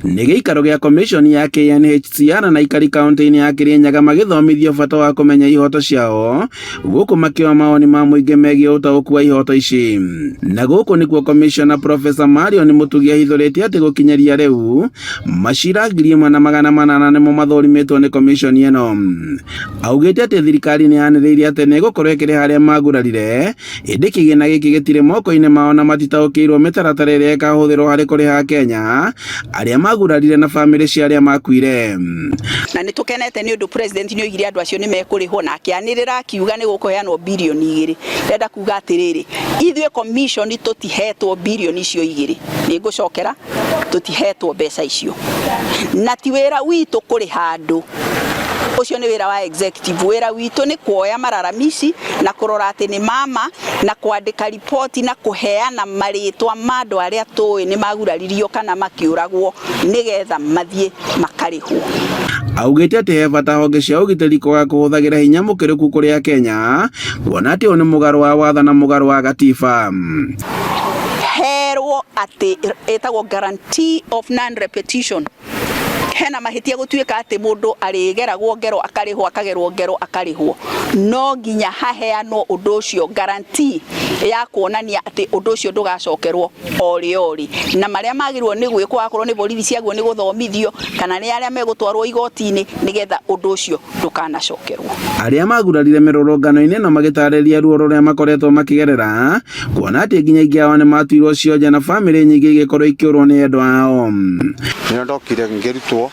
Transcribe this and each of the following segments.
nĩ gĩikaro gĩa commission ya KNHCR na ikari kaunti-inĩ ya Kirinyaga magĩthomithio bata wa kũmenya ihoto ciao gũkũ makĩoya mawoni ma mũingĩ megiĩ ũtaũku wa ihoto ici. Na gũkũ nĩkuo Commissioner Professor Marion Mũtugi ahithũrĩtie atĩ gũkinyaria rĩu macira 1,800 nĩmo mathũrimĩtwo nĩ commission ĩno. Augĩte atĩ thirikari nĩ yanĩrĩire atĩ nĩ ĩgũkorwo ĩkĩrĩha arĩa magurarire, ĩndĩ kĩgĩna gĩkĩ gĩtirĩ moko-inĩ mao na matitaũkĩirwo mĩtaratara ĩrĩa ĩkahũthĩrwo harĩ kũrĩha Kenya arĩa magurarire na bamĩrĩ cia arĩa makuire. Na nĩ tũkenete nĩ ũndũ president nĩ oigire andũ acio nĩ mekũrĩhwo na akĩanĩrĩra akiuga nĩ gũkũheanwo birioni 2. Ndenda kuga atĩrĩrĩ, ithuĩ commission tũtihetwo birioni icio 2. Nĩ ngũcokera, tũtihetwo mbeca icio. Na ti wĩra witũ kũrĩha andũ. Ucio nĩ wĩra wa executive. Wĩra witũ nĩ kuoya mararamisi na kũrora atĩ nĩ mama na kwandĩka ripoti na kũheana marĩtwa ma andũ arĩa tũĩ nĩ maguraririo kana makĩũragwo nĩgetha mathiĩ makarĩhwo. Augĩte atĩ he bata honge cia ũgitĩri kwaga kũhũthagĩra hinya mũkĩrĩku kũrĩ Akenya, kuona atĩ ũyũ nĩ mũgarũ wa watho na mũgarũ wa gatiba. Herwo atĩ ĩtagwo guarantee of non-repetition. Hena mahĩtia gũtuĩka atĩ mũndũ arĩgeragwo ngero akarĩhwo, akagerwo ngero akarĩhwo. No nginya haheanwo ũndũ ũcio guarantee ya kuonania atĩ ũndũ ũcio ndũgacokerwo ori. Na marĩa magĩrĩirwo nĩ gwĩkwo akorwo nĩ borithi ciaguo nĩ gũthomithio kana nĩ arĩa megũtwarwo igoti-inĩ nĩgetha ũndũ ũcio ndũkanacokerwo. Arĩa magurarire mĩrũrũngano-inĩ no magĩtarĩria ruo rũrĩa makoretwo makĩgerera, kuona atĩ nginya ingĩ ao nĩ matuirwo cionja na bamĩrĩ nyingĩ igĩkorwo ikĩũrwo nĩ endwa ao. Nĩ ndokire ngĩrutwo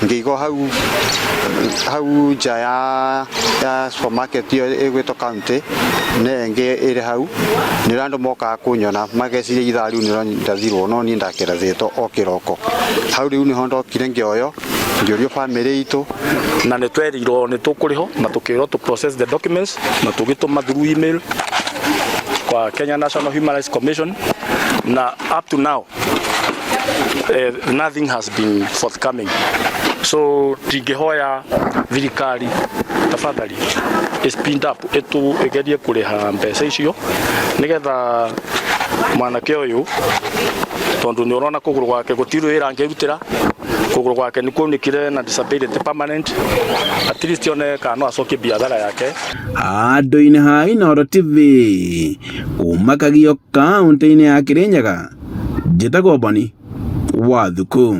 ngĩigwo hau nja ya supermarket iyo ĩgwĩtwo county nĩ ĩngĩ ĩrĩ hau, nĩ andũ mokaga kũnyona mageciria ithaa rĩu nĩ ndathirwo, no niĩ ndakĩrathĩtwo o kĩroko. Hau rĩu nĩho ndokire ngĩoyo ngĩũrio bamĩrĩ itũ, na nĩ twerirwo nĩ tũkũrĩho na tũkĩrwo to process the documents na tũgĩtũma through email kwa Kenya National Human Rights Commission, na up to now nothing has been forthcoming. So tingĩhoya thirikari tafadhali speed up ĩgerie kũrĩha mbeca icio nĩgetha mwanake ũyũ, tondũ nĩ ũrona kũgũrũ gwake gũtirĩ wĩra angĩrutĩra, kũgũrũ gwake nĩ kuonekire na disability permanent, at least one kana acokie biathara yake. Handũ-inĩ ha Inooro TV kuma Kaunti-inĩ ya Kirinyaga, njĩtagwo Boni Wathuku.